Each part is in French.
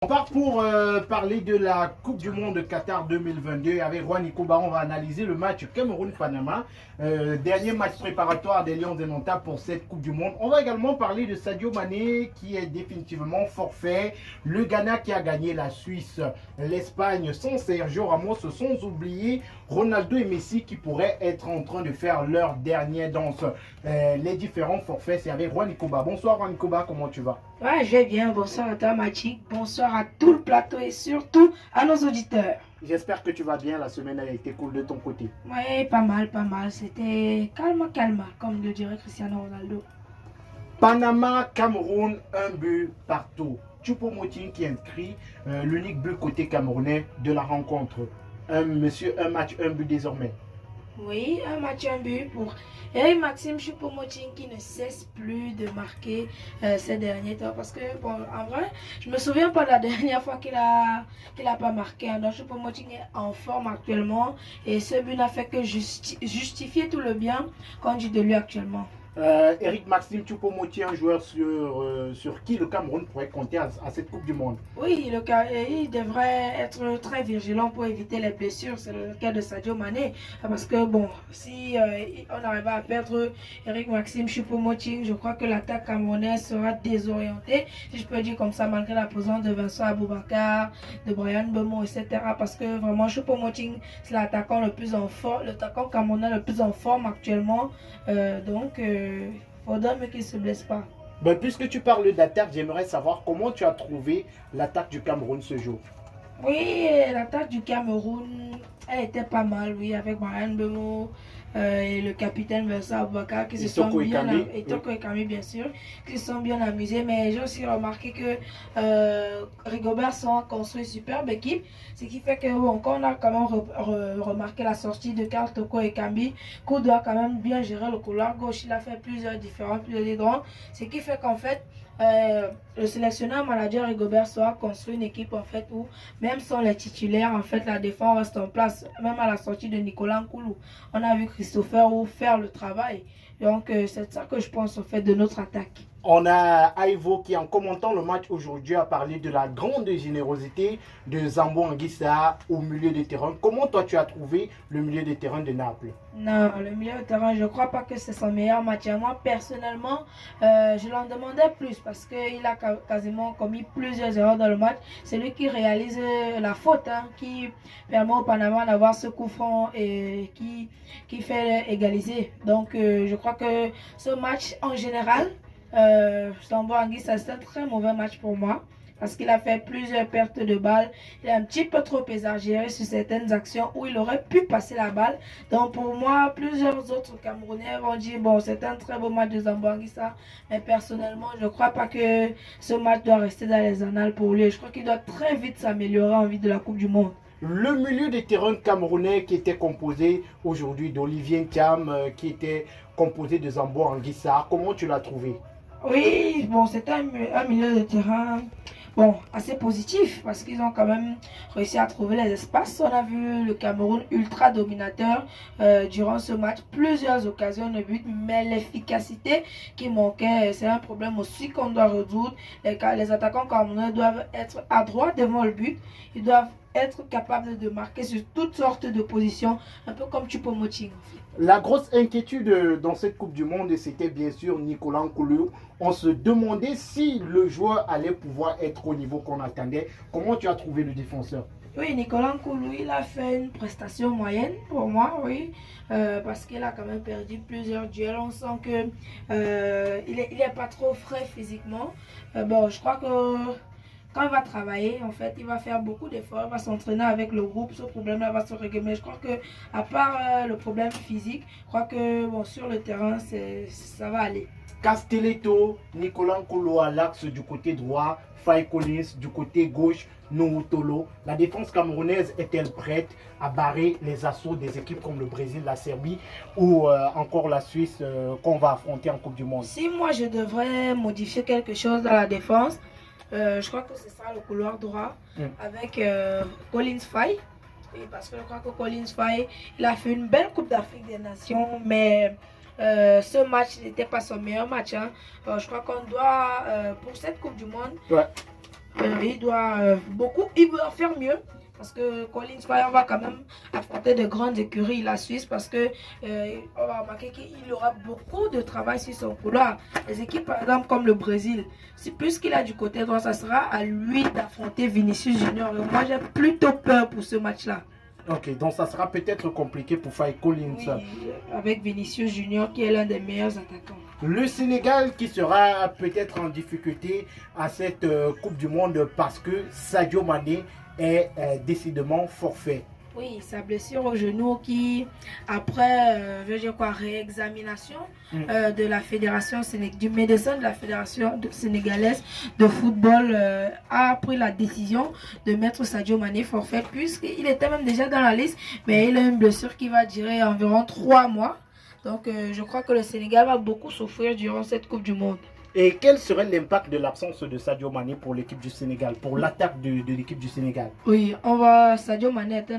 On part pour parler de la Coupe du Monde Qatar 2022. Avec Juan Nicouba, on va analyser le match Cameroun-Panama. Dernier match préparatoire des Lions de Nanta pour cette Coupe du Monde. On va également parler de Sadio Mané qui est définitivement forfait. Le Ghana qui a gagné la Suisse. L'Espagne sans Sergio Ramos, sans oublier Ronaldo et Messi qui pourraient être en train de faire leur dernière danse. Les différents forfaits, c'est avec Juan Nicouba. Bonsoir Juan Nicouba, comment tu vas? Ouais, je vais bien. Bonsoir à toi, Mathik. Bonsoir à tout le plateau et surtout à nos auditeurs. J'espère que tu vas bien. La semaine a été cool de ton côté. Ouais, pas mal, pas mal. C'était calme, calme, comme le dirait Cristiano Ronaldo. Panama, Cameroun, un but partout. Choupo-Moting qui inscrit l'unique but côté camerounais de la rencontre. Un match, un but désormais. Oui, un match, un but pour Eric Maxime Choupo-Moting qui ne cesse plus de marquer ces derniers temps. Parce que, bon, en vrai, je me souviens pas de la dernière fois qu'il a pas marqué. Donc, Choupo-Moting est en forme actuellement. Et ce but n'a fait que justifier tout le bien qu'on dit de lui actuellement. Eric Maxime Choupo-Moting, un joueur sur qui le Cameroun pourrait compter à cette Coupe du Monde. Oui, il devrait être très vigilant pour éviter les blessures. C'est le cas de Sadio Mané. Parce que, bon, si on arrive à perdre Eric Maxime Choupo-Moting, je crois que l'attaque camerounaise sera désorientée, si je peux dire comme ça, malgré la présence de Vincent Aboubakar, de Bryan Mbeumo, etc. Parce que vraiment, Choupo-Moting, c'est l'attaquant le plus en forme, l'attaquant camerounais le plus en forme actuellement. Faudra mais qu'il ne se blesse pas. Ben, puisque tu parles d'attaque, j'aimerais savoir comment tu as trouvé l'attaque du Cameroun ce jour. Oui, l'attaque du Cameroun, elle était pas mal, oui, avec Bryan Mbeumo et le capitaine Vincent Aboubakar qui se sont bien amusés, et Toko Ekambi bien sûr, qui se sont bien amusés. Mais j'ai aussi remarqué que Rigobert a construit une superbe équipe, ce qui fait que bon, quand on a quand même remarqué la sortie de Karl Toko Ekambi, qu'on doit quand même bien gérer le couloir gauche. Il a fait plusieurs droits, ce qui fait qu'en fait le sélectionneur manager Rigobert a construit une équipe en fait où même sans les titulaires en fait la défense reste en place. Même à la sortie de Nicolas Nkoulou, on a vu Christopher Ou faire le travail. Donc c'est ça que je pense en fait de notre attaque. On a Aivo qui, en commentant le match aujourd'hui, a parlé de la grande générosité de Zambo Anguissa au milieu de terrain. Comment toi tu as trouvé le milieu de terrain de Naples? Non, le milieu de terrain, je ne crois pas que c'est son meilleur match. Moi, personnellement, je l'en demandais plus parce qu'il a quasiment commis plusieurs erreurs dans le match. C'est lui qui réalise la faute, qui permet au Panama d'avoir ce coup franc et qui fait égaliser. Donc, je crois que ce match, en général, Zambo Anguissa, c'est un très mauvais match pour moi. Parce qu'il a fait plusieurs pertes de balles. Il a un petit peu trop exagéré sur certaines actions où il aurait pu passer la balle. Donc pour moi, plusieurs autres Camerounais vont dire, bon, c'est un très beau match de Zambo Anguissa. Mais personnellement, je ne crois pas que ce match doit rester dans les annales pour lui. Je crois qu'il doit très vite s'améliorer en vue de la Coupe du Monde. Le milieu de terrain camerounais qui était composé aujourd'hui d'Olivier Nkam, qui était composé de Zambo Anguissa, comment tu l'as trouvé? Oui, bon, c'était un milieu de terrain bon, assez positif parce qu'ils ont quand même réussi à trouver les espaces. On a vu le Cameroun ultra dominateur durant ce match, plusieurs occasions de but, mais l'efficacité qui manquait, c'est un problème aussi qu'on doit résoudre. Les attaquants camerounais doivent être adroits devant le but, ils doivent être capables de marquer sur toutes sortes de positions, un peu comme Choupo-Moting. La grosse inquiétude dans cette Coupe du Monde, c'était bien sûr Nicolas Nkoulou. On se demandait si le joueur allait pouvoir être au niveau qu'on attendait. Comment tu as trouvé le défenseur? Oui, Nicolas Nkoulou, il a fait une prestation moyenne pour moi, oui, parce qu'il a quand même perdu plusieurs duels. On sent que il est pas trop frais physiquement. Bon, je crois que quand il va travailler, en fait, il va faire beaucoup d'efforts, il va s'entraîner avec le groupe, ce problème-là va se régler. Mais je crois que, à part le problème physique, je crois que bon, sur le terrain, ça va aller. Castelletto, Nicolas Nkoulou à l'axe du côté droit, Faye Collins du côté gauche, Noutolo. La défense camerounaise est-elle prête à barrer les assauts des équipes comme le Brésil, la Serbie ou encore la Suisse qu'on va affronter en Coupe du Monde? Si moi je devrais modifier quelque chose dans la défense, je crois que ce sera le couloir droit avec Collins Faye. Oui, parce que je crois que Collins Faye, il a fait une belle Coupe d'Afrique des Nations, mais ce match n'était pas son meilleur match. Je crois qu'on doit, pour cette Coupe du Monde, Il doit faire mieux. Parce que Collins Fire va quand même affronter de grandes écuries, la Suisse, parce que on va remarquer qu'il aura beaucoup de travail sur son couloir. Les équipes, par exemple, comme le Brésil, si plus qu'il a du côté droit, ça sera à lui d'affronter Vinicius Junior. Et moi, j'ai plutôt peur pour ce match-là. Ok, donc ça sera peut-être compliqué pour Faye Collins. Oui, avec Vinicius Junior qui est l'un des meilleurs attaquants. Le Sénégal qui sera peut-être en difficulté à cette Coupe du Monde parce que Sadio Mané est décidément forfait. Oui, sa blessure au genou qui, après, réexamination de la fédération du médecin de la fédération sénégalaise de football a pris la décision de mettre Sadio Mané forfait puisqu'il était même déjà dans la liste, mais il a une blessure qui va durer environ 3 mois. Donc, je crois que le Sénégal va beaucoup souffrir durant cette Coupe du Monde. Et quel serait l'impact de l'absence de Sadio Mané pour l'équipe du Sénégal, pour l'attaque de l'équipe du Sénégal? Oui, Sadio Mané est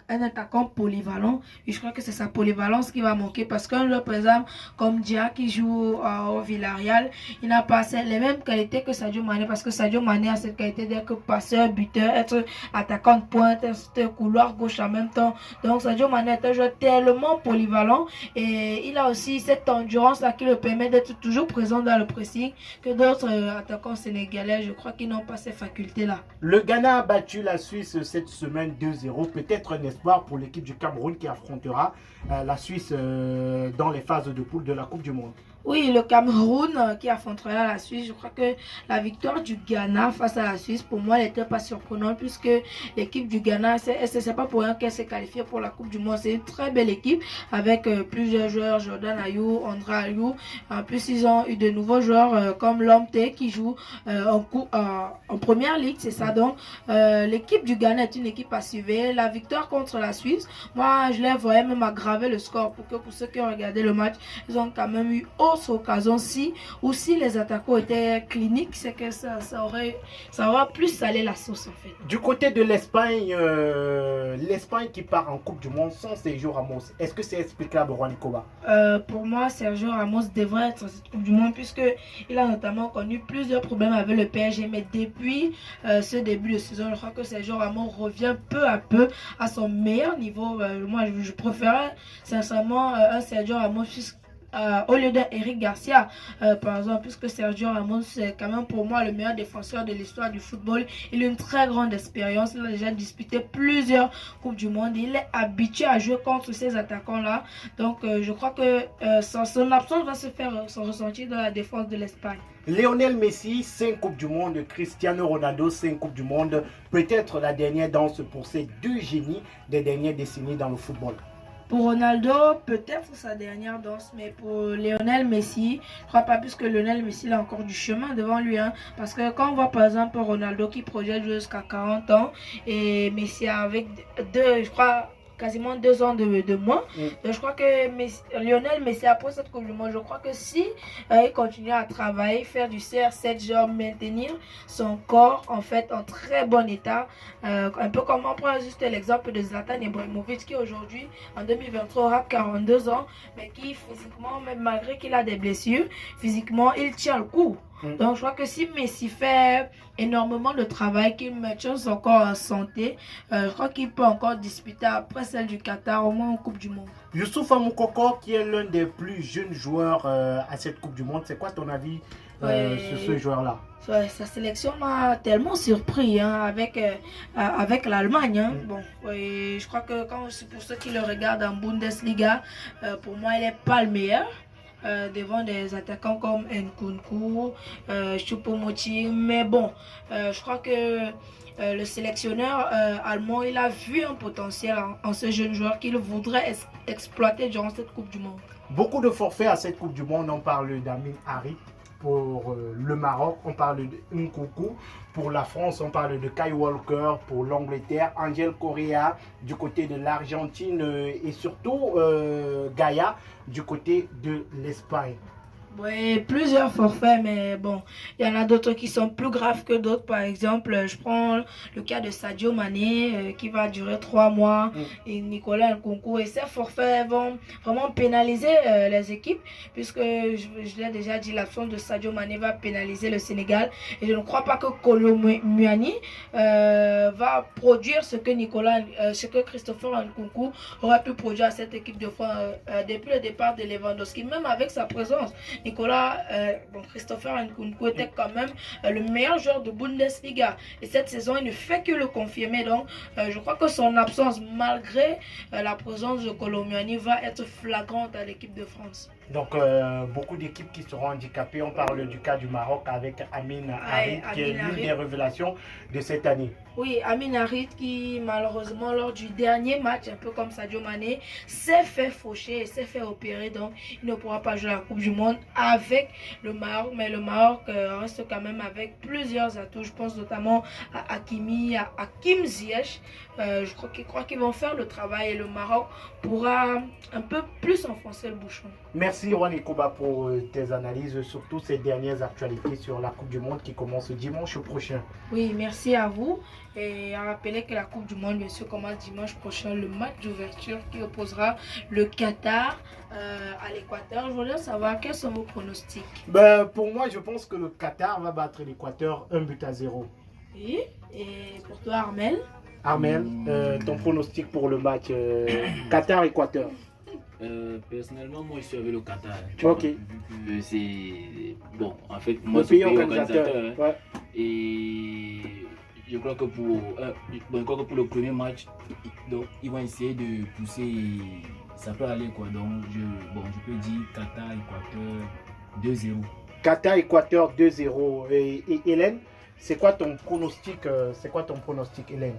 un attaquant polyvalent. Et je crois que c'est sa polyvalence qui va manquer parce qu'un joueur, par exemple, comme Dia qui joue au Villarreal, il n'a pas les mêmes qualités que Sadio Mané parce que Sadio Mané a cette qualité d'être passeur, buteur, être attaquant de pointe, être couloir gauche en même temps. Donc Sadio Mané est un joueur tellement polyvalent et il a aussi cette endurance-là qui le permet d'être toujours présent dans le pressing que d'autres attaquants sénégalais, je crois qu'ils n'ont pas ces facultés-là. Le Ghana a battu la Suisse cette semaine 2-0. Peut-être un espoir pour l'équipe du Cameroun qui affrontera la Suisse dans les phases de poule de la Coupe du Monde. Oui, le Cameroun qui affrontera la Suisse, je crois que la victoire du Ghana face à la Suisse, pour moi, elle n'était pas surprenante puisque l'équipe du Ghana, c'est pas pour rien qu'elle s'est qualifiée pour la Coupe du Monde. C'est une très belle équipe avec plusieurs joueurs, Jordan Ayou, Andra Ayou. En plus, ils ont eu de nouveaux joueurs comme Lomte qui joue en première ligue, c'est ça. Donc, l'équipe du Ghana est une équipe à suivre. La victoire contre la Suisse, moi, je les voyais même aggraver le score pour ceux qui ont regardé le match, ils ont quand même eu occasion ou si les attaquants étaient cliniques, c'est que ça aura plus salé la sauce en fait. Du côté de l'Espagne, l'Espagne qui part en Coupe du Monde sans Sergio Ramos, est-ce que c'est explicable, Juan Koba? Pour moi, Sergio Ramos devrait être dans cette Coupe du Monde puisqu'il a notamment connu plusieurs problèmes avec le PSG, mais depuis ce début de saison, je crois que Sergio Ramos revient peu à peu à son meilleur niveau. Moi, je préférais sincèrement un Sergio Ramos au lieu d'Eric Garcia, par exemple, puisque Sergio Ramos, c'est quand même pour moi le meilleur défenseur de l'histoire du football. Il a une très grande expérience, il a déjà disputé plusieurs Coupes du Monde, il est habitué à jouer contre ces attaquants-là. Donc, je crois que son absence va se faire ressentir dans la défense de l'Espagne. Lionel Messi, 5 Coupes du Monde, Cristiano Ronaldo, 5 Coupes du Monde, peut-être la dernière danse pour ces deux génies des dernières décennies dans le football. Pour Ronaldo, peut-être sa dernière danse, mais pour Lionel Messi, je ne crois pas, puisque Lionel Messi il a encore du chemin devant lui. Parce que quand on voit par exemple Ronaldo qui projette jusqu'à 40 ans et Messi avec je crois, quasiment 2 ans de moins. Donc, je crois que Lionel Messi, après cette Coupe du Monde, je crois que si il continue à travailler, faire du CR7, genre maintenir son corps en fait en très bon état, un peu comme on prend juste l'exemple de Zlatan Ibrahimovic qui aujourd'hui, en 2023, aura 42 ans, mais qui physiquement, même malgré qu'il a des blessures, physiquement, il tient le coup. Donc, je crois que si Messi fait énormément de travail, qu'il maintient son corps en santé, je crois qu'il peut encore disputer après celle du Qatar, au moins en Coupe du Monde. Youssoupha Moukoko, qui est l'un des plus jeunes joueurs à cette Coupe du Monde, c'est quoi ton avis sur ce joueur-là? Sa sélection m'a tellement surpris avec l'Allemagne. Bon, je crois que pour ceux qui le regardent en Bundesliga, pour moi, il n'est pas le meilleur. Devant des attaquants comme Nkunku, Choupo-Moting, mais bon, je crois que le sélectionneur allemand, il a vu un potentiel en ce jeune joueur qu'il voudrait exploiter durant cette Coupe du Monde. Beaucoup de forfaits à cette Coupe du Monde, on parle d'Amin Harit pour le Maroc, on parle de Nkunku pour la France, on parle de Kyle Walker pour l'Angleterre, Angel Correa du côté de l'Argentine et surtout Gaïa du côté de l'Espagne. Oui, plusieurs forfaits, mais bon, il y en a d'autres qui sont plus graves que d'autres. Par exemple, je prends le cas de Sadio Mané qui va durer 3 mois et Nicolas Nkunku. Et ces forfaits vont vraiment pénaliser les équipes puisque je l'ai déjà dit, l'absence de Sadio Mané va pénaliser le Sénégal. Et je ne crois pas que Kolo Muani va produire ce que Christopher Nkunku aurait pu produire à cette équipe de France depuis le départ de Lewandowski, même avec sa présence. Christopher Nkunku était quand même le meilleur joueur de Bundesliga. Et cette saison, il ne fait que le confirmer. Donc, je crois que son absence, malgré la présence de Kolo Muani, va être flagrante à l'équipe de France. Donc, beaucoup d'équipes qui seront handicapées. On parle du cas du Maroc avec Amin Harit, qui est l'une des révélations de cette année. Oui, Amin Harit qui, malheureusement, lors du dernier match, un peu comme Sadio Mané, s'est fait faucher et s'est fait opérer. Donc, il ne pourra pas jouer la Coupe du Monde avec le Maroc. Mais le Maroc reste quand même avec plusieurs atouts. Je pense notamment à Hakimi, à Hakim Ziyech. Je crois qu'ils vont faire le travail et le Maroc pourra un peu plus enfoncer le bouchon. Merci Juan Ikoba pour tes analyses, surtout ces dernières actualités sur la Coupe du Monde qui commence dimanche prochain. Oui, merci à vous. Et à rappeler que la Coupe du Monde, bien sûr, commence dimanche prochain, le match d'ouverture qui opposera le Qatar à l'Équateur. Je voudrais savoir quels sont vos pronostics. Pour moi, je pense que le Qatar va battre l'Équateur 1-0. Oui, et pour toi, Armel? Armel, ton pronostic pour le match Qatar-Équateur? Personnellement, moi je suis avec le Qatar. Ok. Vu que c'est. Bon, en fait, moi Le c'est pays organisateur. Ouais. Et je crois que pour le premier match, donc, ils vont essayer de pousser. Ça peut aller quoi. Donc, je peux dire Qatar-Équateur 2-0. Qatar-Équateur 2-0. Et Hélène, c'est quoi ton pronostic Hélène?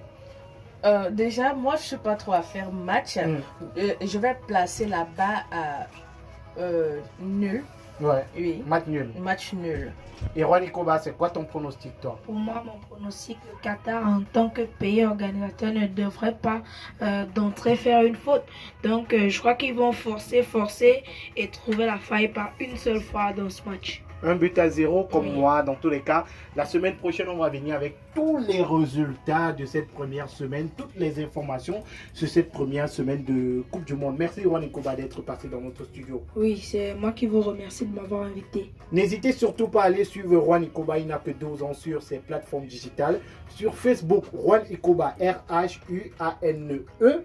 Déjà, moi, je ne suis pas trop à faire match. Je vais placer là-bas à nul. Ouais. Oui. Match nul. Match nul. Et Juan Ikoba, c'est quoi ton pronostic, toi? Pour moi, mon pronostic, le Qatar, en tant que pays organisateur, ne devrait pas d'entrée faire une faute. Donc, je crois qu'ils vont forcer et trouver la faille par une seule fois dans ce match. 1-0 comme Oui. moi, dans tous les cas. La semaine prochaine, on va venir avec tous les résultats de cette première semaine, toutes les informations sur cette première semaine de Coupe du Monde. Merci Juan Ikoba d'être passé dans notre studio. Oui, c'est moi qui vous remercie de m'avoir invité. N'hésitez surtout pas à aller suivre Juan Ikoba, il n'a que 12 ans sur ses plateformes digitales. Sur Facebook, Juan Ikoba, R-H-U-A-N-E.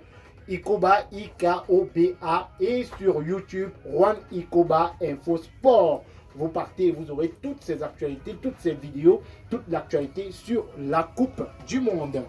Ikoba, I-K-O-B-A. Et sur YouTube, Juan Ikoba Info Sport. Vous partez et vous aurez toutes ces actualités, toutes ces vidéos, toute l'actualité sur la Coupe du Monde.